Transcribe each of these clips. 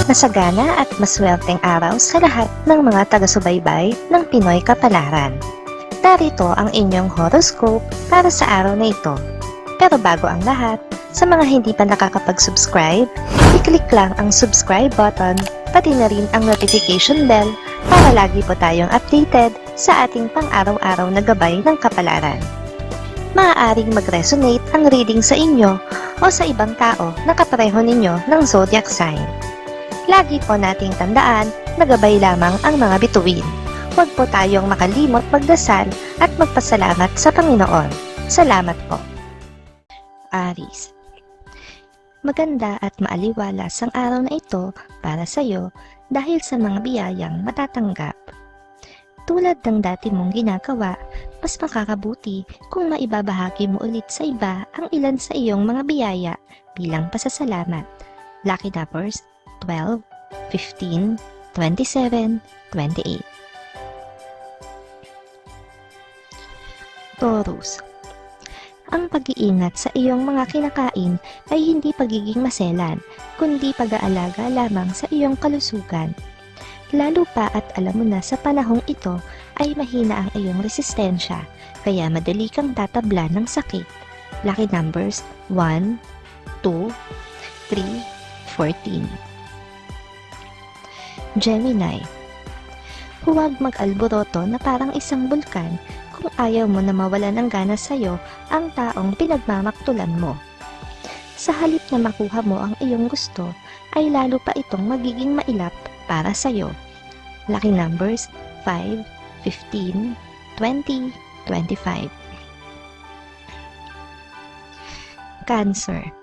Masagana at maswerteng araw sa lahat ng mga taga-subaybay ng Pinoy Kapalaran. Narito ang inyong horoscope para sa araw na ito. Pero bago ang lahat, sa mga hindi pa nakakapag-subscribe, i-click lang ang subscribe button, pati na rin ang notification bell para lagi po tayong updated sa ating pang-araw-araw na gabay ng kapalaran. Maaaring mag-resonate ang reading sa inyo o sa ibang tao na kapareho ninyo ng zodiac sign. Lagi po nating tandaan na gabay lamang ang mga bituin. Huwag po tayong makalimot magdasal at magpasalamat sa Panginoon. Salamat po. Aries. Maganda at maaliwalas ang araw na ito para sa iyo dahil sa mga biyayang matatanggap. Tulad ng dati mong ginagawa, mas makakabuti kung maibabahagi mo ulit sa iba ang ilan sa iyong mga biyaya bilang pasasalamat. Lucky numbers 12, 15, 27, 28. Taurus. Ang pag-iingat sa iyong mga kinakain ay hindi pagiging maselan, kundi pag-aalaga lamang sa iyong kalusugan. Lalo pa at alam mo na sa panahong ito ay mahina ang iyong resistensya, kaya madali kang tatablan ng sakit. Lucky numbers 1, 2, 3, 14. Gemini. Huwag mag-alboroto na parang isang bulkan kung ayaw mo na mawala ng gana sa'yo ang taong pinagmamaktulan mo. Sa halip na makuha mo ang iyong gusto, ay lalo pa itong magiging mailap para sa'yo. Lucky numbers 5, 15, 20, 25. Cancer.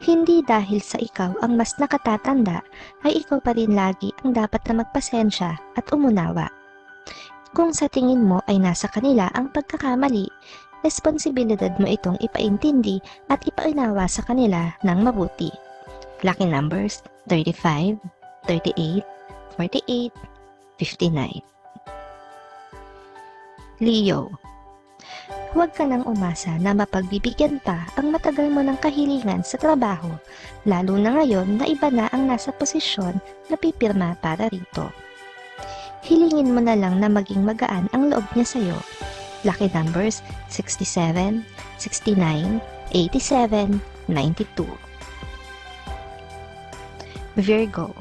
Hindi dahil sa ikaw ang mas nakatatanda, ay ikaw pa rin lagi ang dapat na magpasensya at umunawa. Kung sa tingin mo ay nasa kanila ang pagkakamali, responsibilidad mo itong ipaintindi at ipaunawa sa kanila ng mabuti. Lucky numbers 35, 38, 48, 59. Leo. Huwag ka nang umasa na mapagbibigyan pa ang matagal mo ng kahilingan sa trabaho, lalo na ngayon na iba na ang nasa posisyon na pipirma para rito. Hilingin mo na lang na maging magaan ang loob niya sa'yo. Lucky numbers 67, 69, 87, 92. Virgo.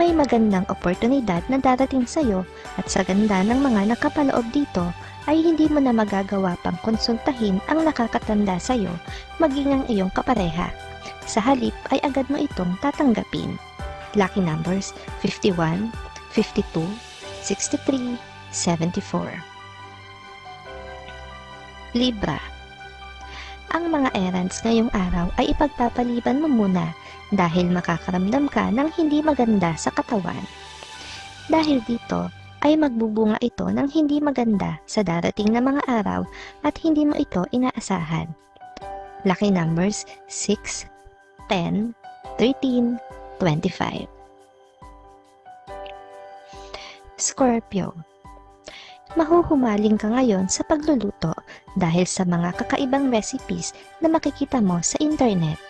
May magandang oportunidad na darating sa'yo at sa ganda ng mga nakapaloob dito, ay hindi mo na magagawa pang konsultahin ang nakakatanda sa'yo, maging ang iyong kapareha. Sa halip ay agad mo itong tatanggapin. Lucky numbers 51, 52, 63, 74. Libra. Ang mga errands ngayong araw ay ipagpapaliban mo muna dahil makakaramdam ka ng hindi maganda sa katawan. Dahil dito, ay magbubunga ito ng hindi maganda sa darating na mga araw at hindi mo ito inaasahan. Lucky numbers 6, 10, 13, 25. Scorpio. Mahuhumaling ka ngayon sa pagluluto dahil sa mga kakaibang recipes na makikita mo sa internet.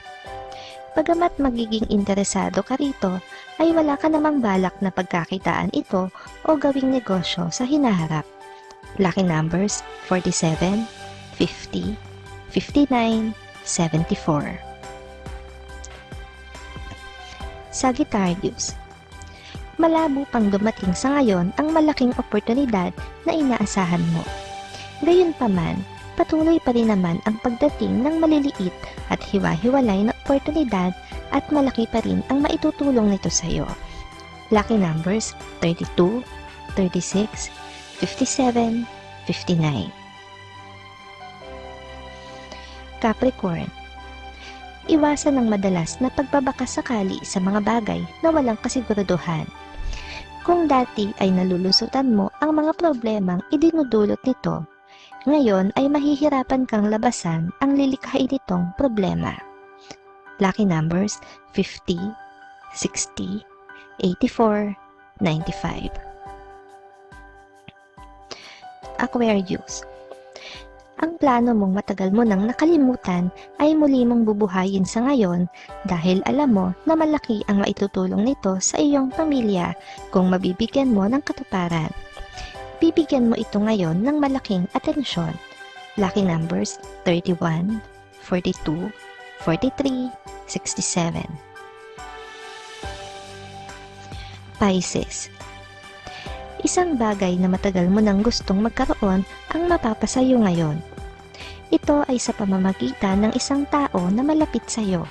Bagamat magiging interesado ka rito, ay wala ka namang balak na pagkakitaan ito o gawing negosyo sa hinaharap. Lucky numbers 47, 50, 59, 74. Sagittarius. Malabo pang dumating sa ngayon ang malaking oportunidad na inaasahan mo. Gayunpaman, patuloy pa rin naman ang pagdating ng maliliit at hiwa-hiwalay na oportunidad at malaki pa rin ang maitutulong nito sa iyo. Lucky numbers 32, 36, 57, 59. Capricorn. Iwasan ng madalas na pagbabakasakali sa mga bagay na walang kasiguraduhan. Kung dati ay nalulusutan mo ang mga problemang idinudulot nito, ngayon ay mahihirapan kang labasan ang lilikhain nitong problema. Lucky numbers 50, 60, 84, 95. Aquarius. ang plano mong matagal mo nang nakalimutan ay muli mong bubuhayin sa ngayon dahil alam mo na malaki ang maitutulong nito sa iyong pamilya kung mabibigyan mo ng katuparan. Bibigyan mo ito ngayon ng malaking atensyon. Lucky numbers 31, 42, 43, 67. Pisces. Isang bagay na matagal mo nang gustong magkaroon ang mapapasayo ngayon. Ito ay sa pamamagitan ng isang tao na malapit sa iyo.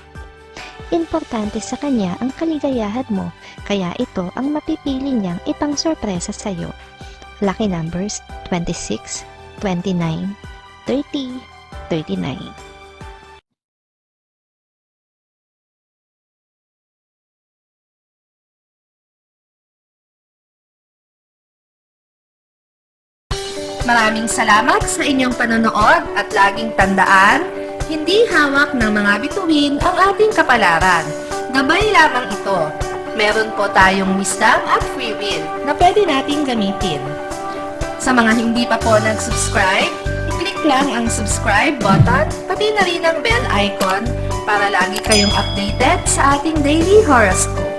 Importante sa kanya ang kaligayahan mo, kaya ito ang mapipili niyang ipang sorpresa sa iyo. Lucky numbers 26, 29, 30, 39. Maraming salamat sa inyong panonood at laging tandaan, hindi hawak ng mga bituin ang ating kapalaran. Gabay lamang ito. Meron po tayong wisdom at free will na pwede nating gamitin. Sa mga hindi pa po nag-subscribe, i-click lang ang subscribe button, pati na rin ang bell icon para lagi kayong updated sa ating daily horoscope.